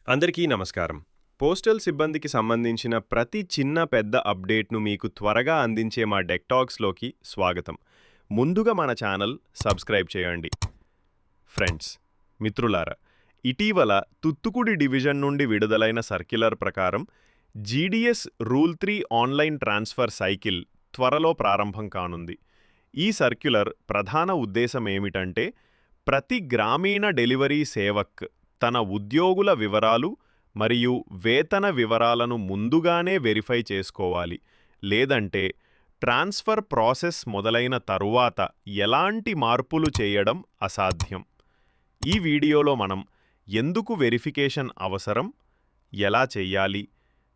అందరికీ నమస్కారం. పోస్టల్ సిబ్బందికి సంబంధించిన ప్రతి చిన్న పెద్ద అప్డేట్‌ను మీకు త్వరగా అందించే మా డెక్‌టాక్స్‌లోకి స్వాగతం. ముందుగా మన ఛానల్ సబ్స్క్రైబ్ చేయండి. ఫ్రెండ్స్, మిత్రులారా, ఇటీవల తుత్తుకుడి డివిజన్ నుండి విడుదలైన సర్క్యులర్ ప్రకారం GDS rule 3 online transfer cycle త్వరలో ప్రారంభం కానుంది. ఈ సర్క్యులర్ ప్రధాన ఉద్దేశం ఏమిటంటే, ప్రతి గ్రామీణ డెలివరీ సేవక్ తన ఉద్యోగుల వివరాలు మరియు వేతన వివరాలను ముందుగానే వెరిఫై చేసుకోవాలి. లేదంటే ట్రాన్స్ఫర్ ప్రాసెస్ మొదలైన తరువాత ఎలాంటి మార్పులు చేయడం అసాధ్యం. ఈ వీడియోలో మనం ఎందుకు వెరిఫికేషన్ అవసరం, ఎలా చెయ్యాలి,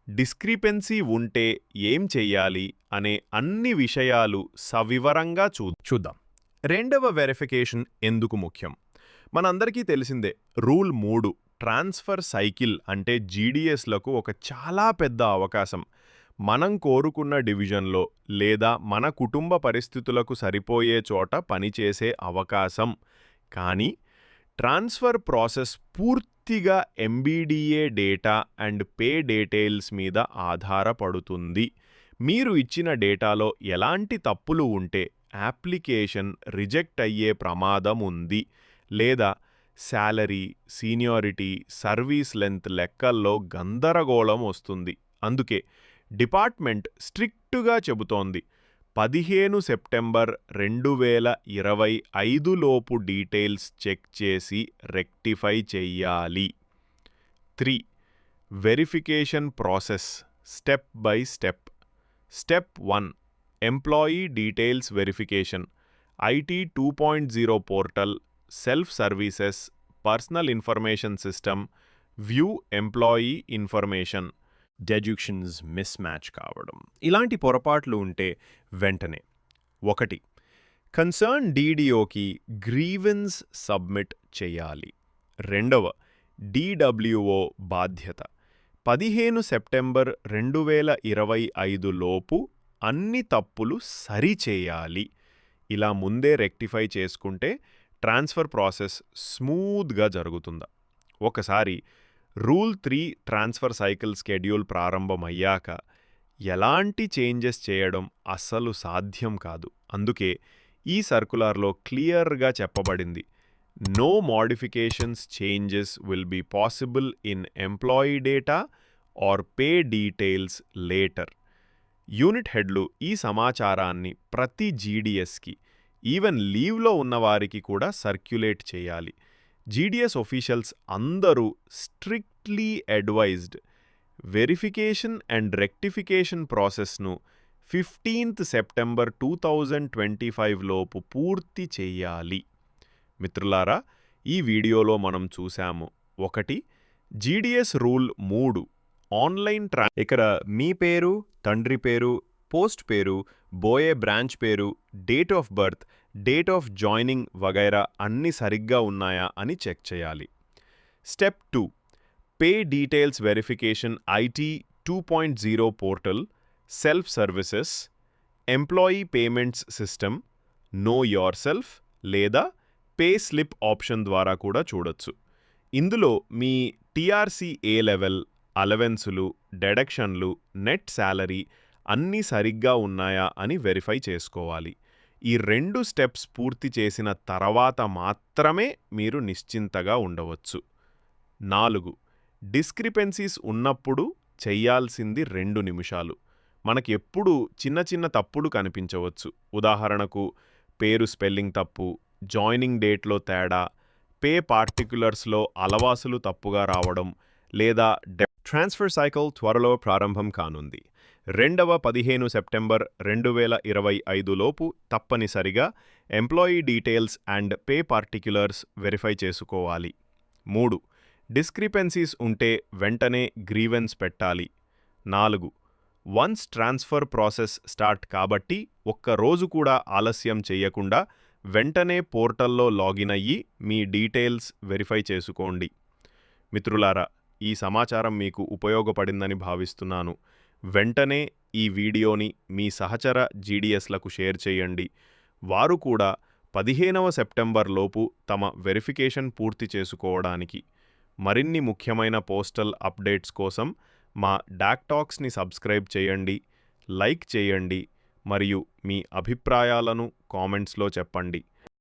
డిస్క్రిపెన్సీ ఉంటే ఏం చెయ్యాలి అనే అన్ని విషయాలు సవివరంగా చూద్దాం. రెండవ వెరిఫికేషన్ ఎందుకు ముఖ్యం? మనందరికీ తెలిసిందే, రూల్ 3 ట్రాన్స్ఫర్ సైకిల్ అంటే జీడీఎస్లకు ఒక చాలా పెద్ద అవకాశం. మనం కోరుకున్న డివిజన్లో లేదా మన కుటుంబ పరిస్థితులకు సరిపోయే చోట పనిచేసే అవకాశం. కానీ ట్రాన్స్ఫర్ ప్రాసెస్ పూర్తిగా MBDA data and pay details మీద ఆధారపడుతుంది. మీరు ఇచ్చిన డేటాలో ఎలాంటి తప్పులు ఉంటే అప్లికేషన్ రిజెక్ట్ అయ్యే ప్రమాదం ఉంది. లేదా శాలరీ, సీనియారిటీ, సర్వీస్ లెంత్ లెక్కల్లో గందరగోళం వస్తుంది. అందుకే డిపార్ట్మెంట్ స్ట్రిక్టుగా చెబుతోంది, 15 సెప్టెంబర్ 2025 లోపు డీటెయిల్స్ చెక్ చేసి రెక్టిఫై చెయ్యాలి. 3. Verification process step by step. Step 1. Employee details verification. IT 2.0 portal, self services, personal information system, view employee information. Deductions mismatch కావడం, ఇలాంటి పొరపాట్లు ఉంటే వెంటనే 1. కన్సర్న్ డీడీఓకి గ్రీవెన్స్ సబ్మిట్ చేయాలి. 2. DWO బాధ్యత 15 సెప్టెంబర్ 2025 లోపు అన్ని తప్పులు సరిచేయాలి. ఇలా ముందే రెక్టిఫై చేసుకుంటే ట్రాన్స్ఫర్ ప్రాసెస్ స్మూత్గా జరుగుతుందా. ఒకసారి రూల్ 3 ట్రాన్స్ఫర్ సైకిల్ స్కెడ్యూల్ ప్రారంభమయ్యాక ఎలాంటి చేంజెస్ చేయడం అస్సలు సాధ్యం కాదు. అందుకే ఈ సర్కులర్లో క్లియర్గా చెప్పబడింది, no modifications changes will be possible in employee data or pay details later. Unit హెడ్లు ఈ సమాచారాన్ని ప్రతి జీడీఎస్కి, ఈవెన్ లీవ్లో ఉన్నవారికి కూడా సర్క్యులేట్ చేయాలి. జీడీఎస్ ఒఫీషియల్స్ అందరూ strictly advised verification and rectification ప్రాసెస్ను 15 సెప్టెంబర్ 2025 లోపు పూర్తి చేయాలి. మిత్రులారా, ఈ వీడియోలో మనం చూసాము, 1. జీడీఎస్ రూల్ 3 ఆన్లైన్ ఇక్కడ మీ పేరు, తండ్రి పేరు, పోస్ట్ పేరు, బోయే బ్రాంచ్ పేరు, date of birth, date of joining వగైరా అన్నీ సరిగ్గా ఉన్నాయా అని చెక్ చేయాలి. Step 2. Pay details verification. IT 2.0 portal, self services, employee payments system, know your self లేదా పే స్లిప్ ఆప్షన్ ద్వారా కూడా చూడొచ్చు. ఇందులో మీ TRC ఏ లెవెల్, అలవెన్సులు, డెడక్షన్లు, నెట్ శాలరీ అన్నీ సరిగ్గా ఉన్నాయా అని వెరిఫై చేసుకోవాలి. ఈ 2 స్టెప్స్ పూర్తి చేసిన తర్వాత మాత్రమే మీరు నిశ్చింతగా ఉండవచ్చు. 4. డిస్క్రిపెన్సీస్ ఉన్నప్పుడు చెయ్యాల్సింది 2 నిమిషాలు. మనకి ఎప్పుడు చిన్న చిన్న తప్పులు కనిపించవచ్చు. ఉదాహరణకు పేరు స్పెల్లింగ్ తప్పు, జాయినింగ్ డేట్లో తేడా, పే పార్టిక్యులర్స్లో అలవాసులు తప్పుగా రావడం, లేదా ట్రాన్స్ఫర్ సైకిల్ త్వరలో ప్రారంభం కానుంది. 15 సెప్టెంబర్ 2025 లోపు తప్పనిసరిగా employee details and pay particulars verify చేసుకోవాలి. 3. డిస్క్రిపెన్సీస్ ఉంటే వెంటనే గ్రీవెన్స్ పెట్టాలి. 4. వన్స్ ట్రాన్స్ఫర్ ప్రాసెస్ స్టార్ట్ కాబట్టి ఒక్క రోజు కూడా ఆలస్యం చేయకుండా వెంటనే పోర్టల్లో లాగిన్ అయ్యి మీ డీటెయిల్స్ వెరిఫై చేసుకోండి. మిత్రులారా, ఈ సమాచారం మీకు ఉపయోగపడిందని భావిస్తున్నాను. వెంటనే ఈ వీడియోని మీ సహచర జీడీఎస్లకు షేర్ చేయండి. వారు కూడా 15వ సెప్టెంబర్ లోపు తమ వెరిఫికేషన్ పూర్తి చేసుకోవడానికి మరిన్ని ముఖ్యమైన పోస్టల్ అప్డేట్స్ కోసం మా డాక్ టాక్స్ని సబ్స్క్రైబ్ చేయండి, లైక్ చేయండి మరియు మీ అభిప్రాయాలను కామెంట్స్లో చెప్పండి.